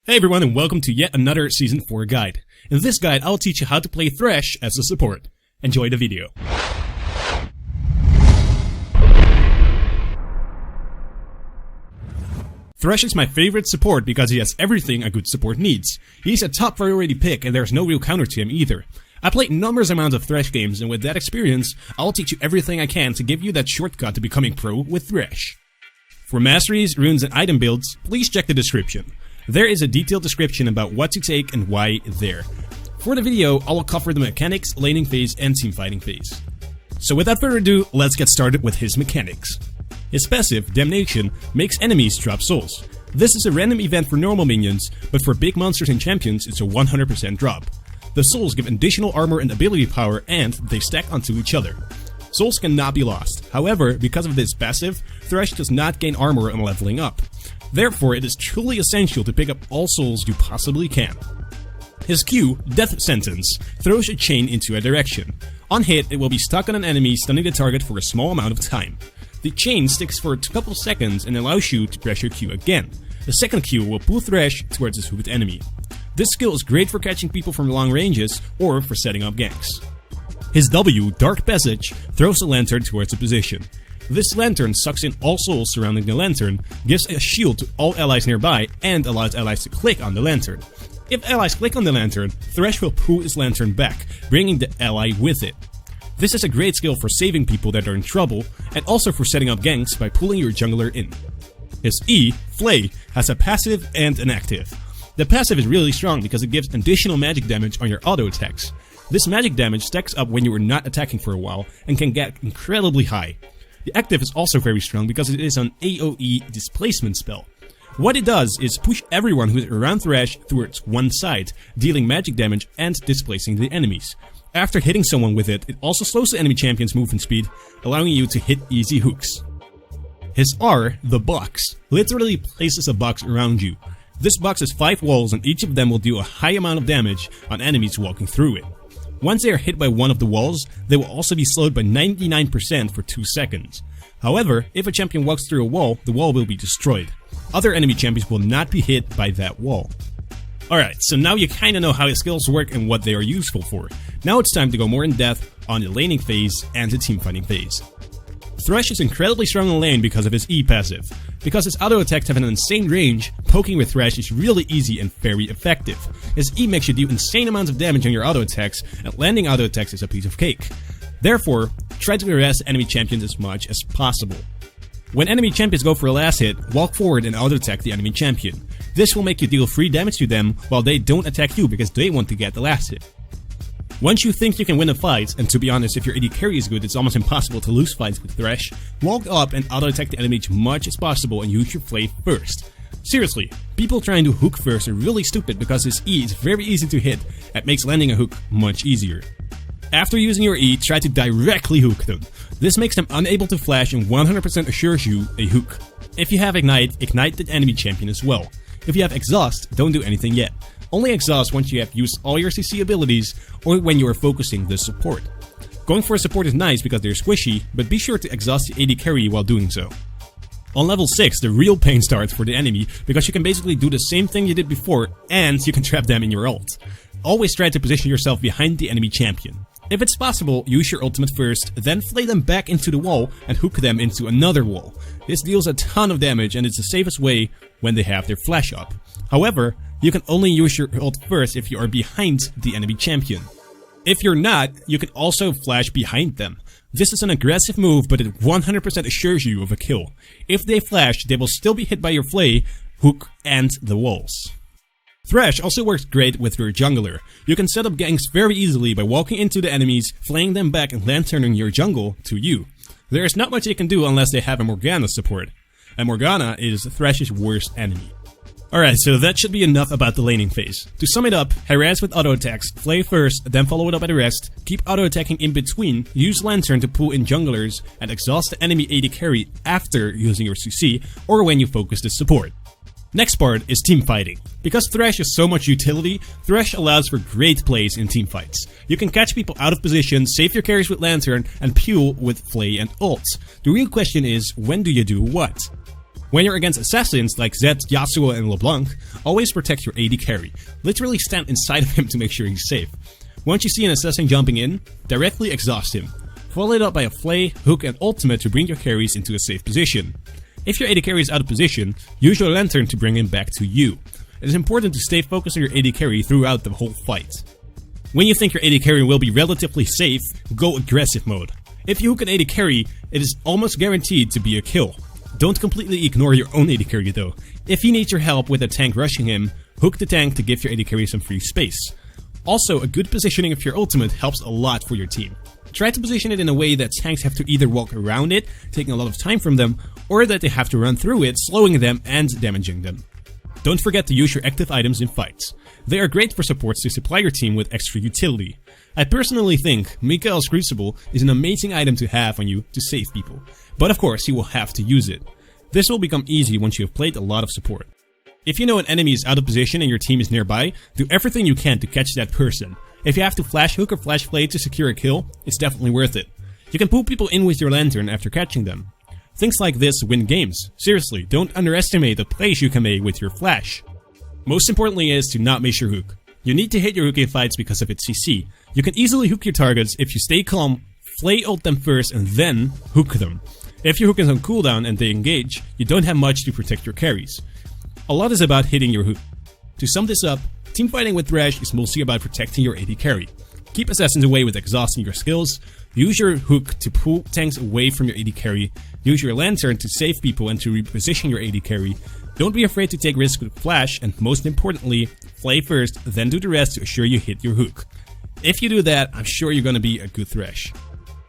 Hey everyone, and welcome to yet another Season 4 guide. In this guide, I'll teach you how to play Thresh as a support. Enjoy the video. Thresh is my favorite support because he has everything a good support needs. He's a top priority pick and there's no real counter to him either. I played numerous amounts of Thresh games, and with that experience, I'll teach you everything I can to give you that shortcut to becoming pro with Thresh. For masteries, runes, and item builds, please check the description. There is a detailed description about what to take and why there. For the video, I will cover the mechanics, laning phase, and teamfighting phase. So without further ado, let's get started with his mechanics. His passive, Damnation, makes enemies drop souls. This is a random event for normal minions, but for big monsters and champions, it's a 100% drop. The souls give additional armor and ability power, and they stack onto each other. Souls cannot be lost. However, because of this passive, Thresh does not gain armor on leveling up. Therefore, it is truly essential to pick up all souls you possibly can. His Q, Death Sentence, throws a chain into a direction. On hit, it will be stuck on an enemy, stunning the target for a small amount of time. The chain sticks for a couple seconds and allows you to press your Q again. The second Q will pull Thresh towards his hooked enemy. This skill is great for catching people from long ranges or for setting up ganks. His W, Dark Passage, throws a lantern towards a position. This lantern sucks in all souls surrounding the lantern, gives a shield to all allies nearby, and allows allies to click on the lantern. If allies click on the lantern, Thresh will pull his lantern back, bringing the ally with it. This is a great skill for saving people that are in trouble, and also for setting up ganks by pulling your jungler in. His E, Flay, has a passive and an active. The passive is really strong because it gives additional magic damage on your auto attacks. This magic damage stacks up when you are not attacking for a while, and can get incredibly high. The active is also very strong because it is an AoE displacement spell. What it does is push everyone who is around Thresh towards one side, dealing magic damage and displacing the enemies. After hitting someone with it, it also slows the enemy champion's movement speed, allowing you to hit easy hooks. His R, the box, literally places a box around you. This box has 5 walls, and each of them will do a high amount of damage on enemies walking through it. Once they are hit by one of the walls, they will also be slowed by 99% for 2 seconds. However, if a champion walks through a wall, the wall will be destroyed. Other enemy champions will not be hit by that wall. Alright, so now you kinda know how his skills work and what they are useful for. Now it's time to go more in depth on the laning phase and the teamfighting phase. Thresh is incredibly strong in lane because of his E passive. Because his auto attacks have an insane range, poking with Thresh is really easy and very effective. His E makes you do insane amounts of damage on your auto attacks, and landing auto attacks is a piece of cake. Therefore, try to harass enemy champions as much as possible. When enemy champions go for a last hit, walk forward and auto attack the enemy champion. This will make you deal free damage to them while they don't attack you because they want to get the last hit. Once you think you can win a fight, and to be honest, if your AD carry is good, it's almost impossible to lose fights with Thresh, walk up and auto-attack the enemy as much as possible and use your Flay first. Seriously, people trying to hook first are really stupid because his E is very easy to hit and makes landing a hook much easier. After using your E, try to directly hook them. This makes them unable to flash and 100% assures you a hook. If you have Ignite, ignite the enemy champion as well. If you have Exhaust, don't do anything yet. Only exhaust once you have used all your CC abilities or when you are focusing the support. Going for a support is nice because they're squishy, but be sure to exhaust the AD carry while doing so. On level 6, the real pain starts for the enemy because you can basically do the same thing you did before and you can trap them in your ult. Always try to position yourself behind the enemy champion. If it's possible, use your ultimate first, then flay them back into the wall and hook them into another wall. This deals a ton of damage and it's the safest way when they have their flash up. However, you can only use your ult first if you are behind the enemy champion. If you're not, you can also flash behind them. This is an aggressive move, but it 100% assures you of a kill. If they flash, they will still be hit by your flay, hook, and the walls. Thresh also works great with your jungler. You can set up ganks very easily by walking into the enemies, flaying them back and lanterning your jungle to you. There is not much they can do unless they have a Morgana support. And Morgana is Thresh's worst enemy. Alright, so that should be enough about the laning phase. To sum it up, harass with auto attacks, flay first, then follow it up by the rest, keep auto attacking in between, use lantern to pull in junglers, and exhaust the enemy AD carry after using your CC or when you focus the support. Next part is team fighting. Because Thresh is so much utility, Thresh allows for great plays in team fights. You can catch people out of position, save your carries with lantern, and peel with flay and ult. The real question is, when do you do what? When you're against assassins like Zed, Yasuo, and LeBlanc, always protect your AD carry. Literally stand inside of him to make sure he's safe. Once you see an assassin jumping in, directly exhaust him. Follow it up by a flay, hook, and ultimate to bring your carries into a safe position. If your AD carry is out of position, use your lantern to bring him back to you. It is important to stay focused on your AD carry throughout the whole fight. When you think your AD carry will be relatively safe, go aggressive mode. If you hook an AD carry, it is almost guaranteed to be a kill. Don't completely ignore your own AD carry though. If he needs your help with a tank rushing him, hook the tank to give your AD carry some free space. Also, a good positioning of your ultimate helps a lot for your team. Try to position it in a way that tanks have to either walk around it, taking a lot of time from them, or that they have to run through it, slowing them and damaging them. Don't forget to use your active items in fights. They are great for supports to supply your team with extra utility. I personally think Mikael's Crucible is an amazing item to have on you to save people, but of course you will have to use it. This will become easy once you have played a lot of support. If you know an enemy is out of position and your team is nearby, do everything you can to catch that person. If you have to flash hook or flash flay to secure a kill, it's definitely worth it. You can pull people in with your lantern after catching them. Things like this win games. Seriously, don't underestimate the plays you can make with your flash. Most importantly is to not miss your hook. You need to hit your hook in fights because of its CC. You can easily hook your targets if you stay calm, flay ult them first and then hook them. If your hook is on cooldown and they engage, you don't have much to protect your carries. A lot is about hitting your hook. To sum this up, teamfighting with Thresh is mostly about protecting your AD carry. Keep assassins away with exhausting your skills, use your hook to pull tanks away from your AD carry, use your lantern to save people and to reposition your AD carry. Don't be afraid to take risks with flash, and most importantly, flay first, then do the rest to assure you hit your hook. If you do that, I'm sure you're gonna be a good Thresh.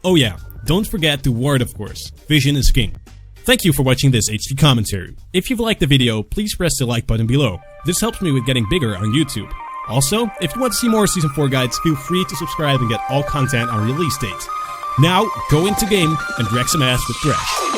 Oh yeah, don't forget to ward of course, vision is king. Thank you for watching this HD commentary. If you've liked the video, please press the like button below. This helps me with getting bigger on YouTube. Also, if you want to see more Season 4 guides, feel free to subscribe and get all content on release date. Now, go into game and drag some ass with Thresh.